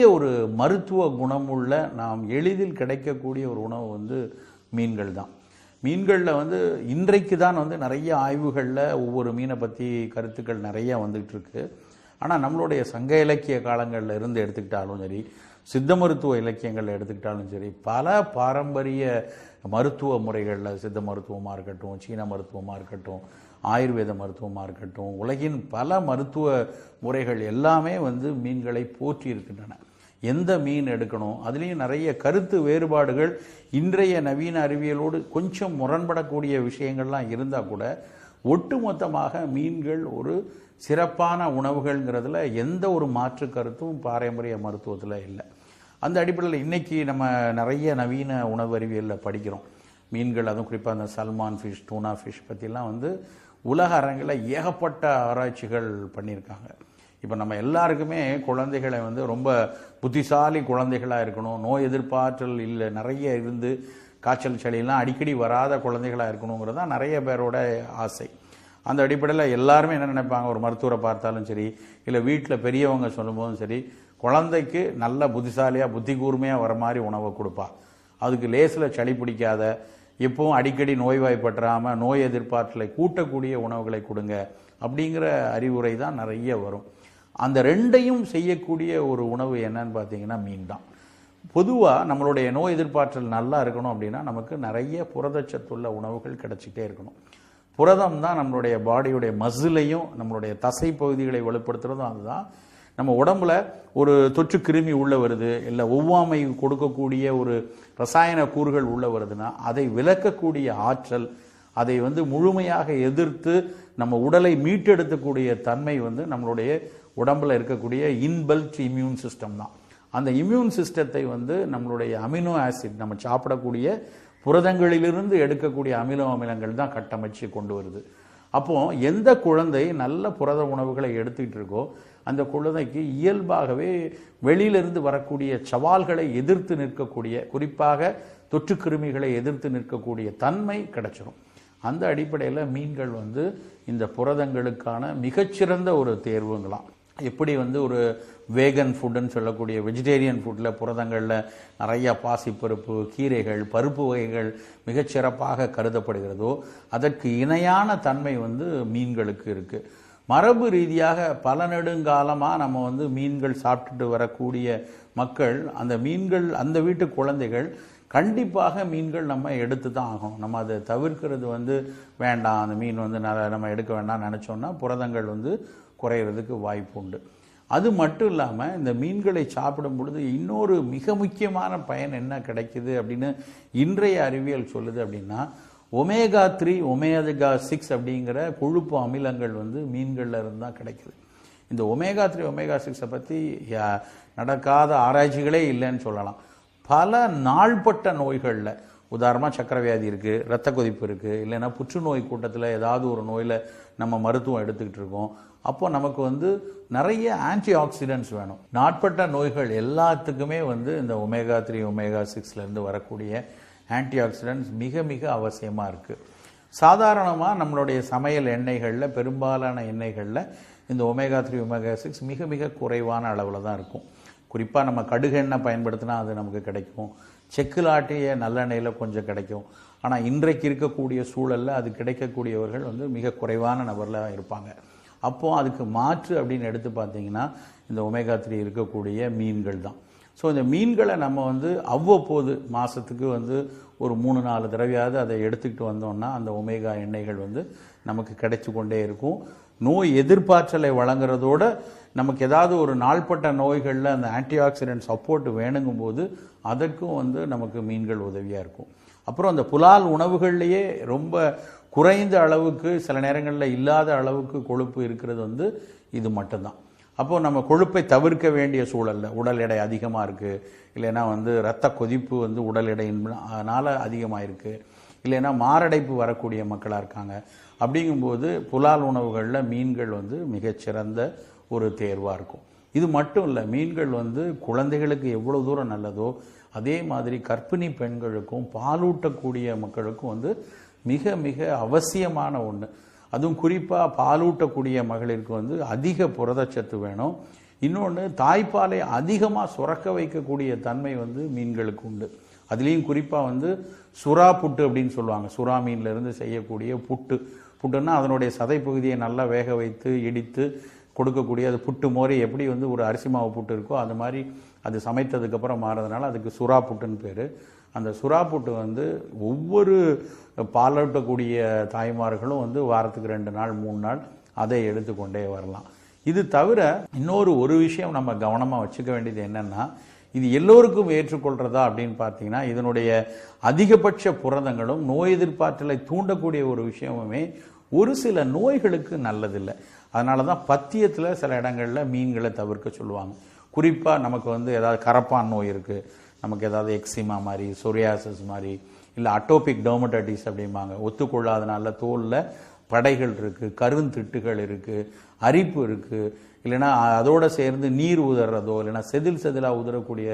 ஒரு மருத்துவ குணமுள்ள நாம் எளிதில் கிடைக்கக்கூடிய ஒரு உணவு வந்து மீன்கள் தான். மீன்களில் இன்றைக்கு தான் நிறைய ஆய்வுகளில் ஒவ்வொரு மீனை பற்றி கருத்துக்கள் நிறைய வந்துகிட்டு இருக்கு. ஆனால் நம்மளுடைய சங்க இலக்கிய காலங்களில் இருந்து எடுத்துக்கிட்டாலும் சரி, சித்த மருத்துவ இலக்கியங்களில் எடுத்துக்கிட்டாலும் சரி, பல பாரம்பரிய மருத்துவ முறைகளில் சித்த மருத்துவமாக இருக்கட்டும், சீன மருத்துவமாக இருக்கட்டும், ஆயுர்வேத மருத்துவமாக இருக்கட்டும், உலகின் பல மருத்துவ முறைகள் எல்லாமே மீன்களை போற்றி இருக்கின்றன. எந்த மீன் எடுக்கணும், அதுலேயும் நிறைய கருத்து வேறுபாடுகள் இன்றைய நவீன அறிவியலோடு கொஞ்சம் முரண்படக்கூடிய விஷயங்கள்லாம் இருந்தால் கூட ஒட்டுமொத்தமாக மீன்கள் ஒரு சிறப்பான உணவுகள்ங்கிறதுல எந்த ஒரு மாற்று கருத்தும் பாரம்பரிய மருத்துவத்தில் இல்லை. அந்த அடிப்படையில் இன்றைக்கி நம்ம நிறைய நவீன உணவு அறிவியலில் படிக்கிறோம். மீன்கள், அதுவும் குறிப்பாக அந்த சல்மான் ஃபிஷ், டூனா ஃபிஷ் பற்றிலாம் உலக அரங்கில் ஏகப்பட்ட ஆராய்ச்சிகள் பண்ணியிருக்காங்க. இப்போ நம்ம எல்லாருக்குமே குழந்தைகளை ரொம்ப புத்திசாலி குழந்தைகளாக இருக்கணும், நோய் எதிர்ப்பாற்றல் இல்லை நிறைய இருந்து காய்ச்சல் சளியெல்லாம் அடிக்கடி வராத குழந்தைகளாக இருக்கணுங்கிறது தான் நிறைய பேரோட ஆசை. அந்த அடிப்படையில் எல்லாருமே என்ன நினைப்பாங்க, ஒரு மருத்துவரை பார்த்தாலும் சரி, இல்லை வீட்டில் பெரியவங்க சொல்லும்போதும் சரி, குழந்தைக்கு நல்ல புத்திசாலியாக புத்தி கூர்மையாக வர மாதிரி உணவை கொடுப்பா, அதுக்கு லேசில் சளி பிடிக்காத, எப்பவும் அடிக்கடி நோய்வாய்ப்பற்றாமல் நோய் எதிர்ப்பாற்றலை கூட்டக்கூடிய உணவுகளை கொடுங்க அப்படிங்கிற அறிவுரை தான் நிறைய வரும். அந்த ரெண்டையும் செய்யக்கூடிய ஒரு உணவு என்னன்னு பார்த்தீங்கன்னா மீன் தான். பொதுவாக நம்மளுடைய நோய் எதிர்ப்பாற்றல் நல்லா இருக்கணும் அப்படின்னா நமக்கு நிறைய புரதச்சத்துள்ள உணவுகள் கிடைச்சிட்டே இருக்கணும். புரதம் தான் நம்மளுடைய பாடியுடைய மசிலையும் நம்மளுடைய தசை பகுதிகளை வலுப்படுத்துறதும். அதுதான் நம்ம உடம்புல ஒரு தொற்று கிருமி உள்ள வருது, இல்லை ஒவ்வாமை கொடுக்கக்கூடிய ஒரு ரசாயன கூறுகள் உள்ள வருதுன்னா அதை விலக்கக்கூடிய ஆற்றல், அதை முழுமையாக எதிர்த்து நம்ம உடலை மீட்டெடுக்கக்கூடிய தன்மை நம்மளுடைய உடம்புல இருக்கக்கூடிய இன்பில்ட் இம்யூன் சிஸ்டம் தான். அந்த இம்யூன் சிஸ்டத்தை நம்மளுடைய அமினோ ஆசிட், நம்ம சாப்பிடக்கூடிய புரதங்களிலிருந்து எடுக்கக்கூடிய அமினோ அமிலங்கள் தான் கட்டமைச்சு கொண்டு வருது. அப்போ எந்த குழந்தை நல்ல புரத உணவுகளை எடுத்துக்கிட்டு இருக்கோ அந்த குழந்தைக்கு இயல்பாகவே வெளியிலிருந்து வரக்கூடிய சவால்களை எதிர்த்து நிற்கக்கூடிய, குறிப்பாக தொற்று கிருமிகளை எதிர்த்து நிற்கக்கூடிய தன்மை கிடைச்சிடும். அந்த அடிப்படையில் மீன்கள் இந்த புரதங்களுக்கான மிகச்சிறந்த ஒரு தேர்வுங்களாம். எப்படி ஒரு வேகன் ஃபுட்டுன்னு சொல்லக்கூடிய வெஜிடேரியன் ஃபுட்டில் புரதங்களில் நிறையா பாசிப்பருப்பு, கீரைகள், பருப்பு வகைகள் மிகச்சிறப்பாக கருதப்படுகிறதோ அதற்கு இணையான தன்மை மீன்களுக்கு இருக்குது. மரபு ரீதியாக பல நெடுங்காலமாக நம்ம மீன்கள் சாப்பிட்டுட்டு வரக்கூடிய மக்கள், அந்த மீன்கள், அந்த வீட்டு குழந்தைகள் கண்டிப்பாக மீன்கள் நம்ம எடுத்து தான் ஆகணும். நம்ம அதை தவிர்க்கிறது வேண்டாம், அந்த மீன் நம்ம எடுக்க வேண்டாம்னு நினச்சோன்னா புரதங்கள் குறையிறதுக்கு வாய்ப்பு உண்டு. அது மட்டும் இல்லாமல் இந்த மீன்களை சாப்பிடும் பொழுது இன்னொரு மிக முக்கியமான பயன் என்ன கிடைக்குது அப்படின்னு இன்றைய அறிவியல் சொல்லுது அப்படின்னா, ஒமேகா 3, ஒமேகா 6 அப்படிங்கிற கொழுப்பு அமிலங்கள் மீன்களில் இருந்து தான் கிடைக்குது. இந்த ஒமேகா 3, ஒமேகா 6 பற்றி நடக்காத ஆராய்ச்சிகளே இல்லைன்னு சொல்லலாம். பல நாள்பட்ட நோய்களில், உதாரணமாக சக்கரை வியாதி இருக்குது, இரத்த கொதிப்பு இருக்குது, இல்லைன்னா புற்றுநோய் கூட்டத்தில் ஏதாவது ஒரு நோயில் நம்ம மருத்துவம் எடுத்துக்கிட்டு இருக்கோம். அப்போ நமக்கு நிறைய ஆன்டி ஆக்சிடென்ட்ஸ் வேணும். நாட்பட்ட நோய்கள் எல்லாத்துக்குமே இந்த ஒமேகா 3, ஒமேகா 6லேருந்து வரக்கூடிய ஆன்டி ஆக்சிடென்ட்ஸ் மிக மிக அவசியமாக இருக்குது. சாதாரணமாக நம்மளுடைய சமையல் எண்ணெய்களில், பெரும்பாலான எண்ணெய்களில் இந்த ஒமேகா 3, ஒமேகா 6 மிக மிக குறைவான அளவில் தான் இருக்கும். குறிப்பாக நம்ம கடுகு எண்ணெய் பயன்படுத்தினா அது நமக்கு கிடைக்கும், செக்கில் ஆட்டிய நல்லெண்ணெயில் கொஞ்சம் கிடைக்கும். ஆனால் இன்றைக்கு இருக்கக்கூடிய சூழலில் அது கிடைக்கக்கூடியவர்கள் மிக குறைவான நபரில் இருப்பாங்க. அப்போது அதுக்கு மாற்று அப்படின்னு எடுத்து பார்த்தீங்கன்னா இந்த ஒமேகா 3 இருக்கக்கூடிய மீன்கள் தான். ஸோ இந்த மீன்களை நம்ம அவ்வப்போது மாதத்துக்கு ஒரு 3-4 தடவையாவது அதை எடுத்துக்கிட்டு வந்தோம்னா அந்த ஒமேகா எண்ணெய்கள் நமக்கு கிடைச்சி கொண்டே இருக்கும். நோய் எதிர்ப்பாற்றலை வழங்குறதோட நமக்கு ஏதாவது ஒரு நாள்பட்ட நோய்களில் அந்த ஆன்டி ஆக்சிடென்ட் சப்போர்ட் வேணுங்கும் போது அதற்கும் நமக்கு மீன்கள் உதவியாக இருக்கும். அப்புறம் அந்த புலால் உணவுகள்லேயே ரொம்ப குறைந்த அளவுக்கு, சில நேரங்களில் இல்லாத அளவுக்கு கொழுப்பு இருக்கிறது இது மட்டும்தான். அப்போது நம்ம கொழுப்பை தவிர்க்க வேண்டிய சூழலில், உடல் எடை அதிகமாக இருக்குது, இல்லைன்னா இரத்த கொதிப்பு உடல் எடையினால் அதிகமாக இருக்குது, இல்லைன்னா மாரடைப்பு வரக்கூடிய மக்களாக இருக்காங்க, அப்படிங்கும்போது புலால் உணவுகளில் மீன்கள் மிகச்சிறந்த ஒரு தேர்வாக இருக்கும். இது மட்டும் இல்லை, மீன்கள் குழந்தைகளுக்கு எவ்வளோ தூரம் நல்லதோ அதே மாதிரி கர்ப்பிணி பெண்களுக்கும் பாலூட்டக்கூடிய மக்களுக்கும் மிக மிக அவசியமான ஒன்று. அதுவும் குறிப்பாக பாலூட்டக்கூடிய மகளிருக்கு அதிக புரதச்சத்து வேணும். இன்னொன்று, தாய்ப்பாலை அதிகமாக சுரக்க வைக்கக்கூடிய தன்மை வந்து மீன்களுக்கு உண்டு. அதுலேயும் குறிப்பாக வந்து சுறா புட்டு அப்படின்னு சொல்லுவாங்க. சுறா மீன்லேருந்து செய்யக்கூடிய புட்டுன்னா அதனுடைய சதை பகுதியை நல்லா வேக வைத்து இடித்து கொடுக்கக்கூடிய, அது புட்டு மோரி எப்படி வந்து ஒரு அரிசி மாவு புட்டு இருக்கோ அது மாதிரி அது சமைத்ததுக்கப்புறம் மாறதுனால அதுக்கு சுறா புட்டுன்னு பேர். அந்த சுறா புட்டு வந்து ஒவ்வொரு பாலூட்டக்கூடிய தாய்மார்களும் வந்து வாரத்துக்கு 2 நாள் 3 நாள் அதை எடுத்துக்கொண்டே வரலாம். இது தவிர ஒரு விஷயம் நம்ம கவனமாக வச்சுக்க வேண்டியது என்னன்னா, இது எல்லோருக்கும் ஏற்றுக்கொள்றதா அப்படின்னு பார்த்தீங்கன்னா, இதனுடைய அதிகபட்ச புரதங்களும் நோய் எதிர்ப்பாற்றலை தூண்டக்கூடிய ஒரு விஷயமுமே ஒரு சில நோய்களுக்கு நல்லதில்லை. அதனால தான் பத்தியத்தில் சில இடங்களில் மீன்களை தவிர்க்க சொல்லுவாங்க. குறிப்பாக நமக்கு வந்து ஏதாவது கரப்பான் நோய் இருக்குது, நமக்கு ஏதாவது எக்ஸிமா மாதிரி, சொரியாசிஸ் மாதிரி, இல்லை அட்டோபிக் டெர்மடைட்டிஸ் அப்படிம்பாங்க, ஒத்துக்கொள்ளாதனால தோலில் படைகள் இருக்குது, கருந்திட்டுகள் இருக்குது, அரிப்பு இருக்குது, இல்லைன்னா அதோடு சேர்ந்து நீர் உதறதோ இல்லைன்னா செதிலாக உதறக்கூடிய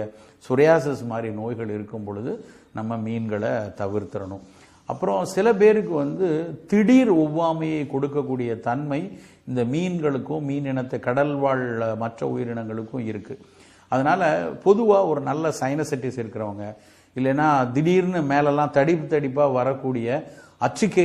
சொரியாசிஸ் மாதிரி நோய்கள் இருக்கும் பொழுது நம்ம மீன்களை தவிர்த்திடணும். அப்புறம் சில பேருக்கு வந்து திடீர் ஒவ்வாமையை கொடுக்கக்கூடிய தன்மை இந்த மீன்களுக்கும் மீன் இனத்தை கடல் வாழ் மற்ற உயிரினங்களுக்கும் இருக்குது. அதனால் பொதுவாக ஒரு நல்ல சைனசைட்டிஸ் இருக்கிறவங்க, இல்லைன்னா திடீர்னு மேலெல்லாம் தடிப்பாக வரக்கூடிய அச்சுக்கேரி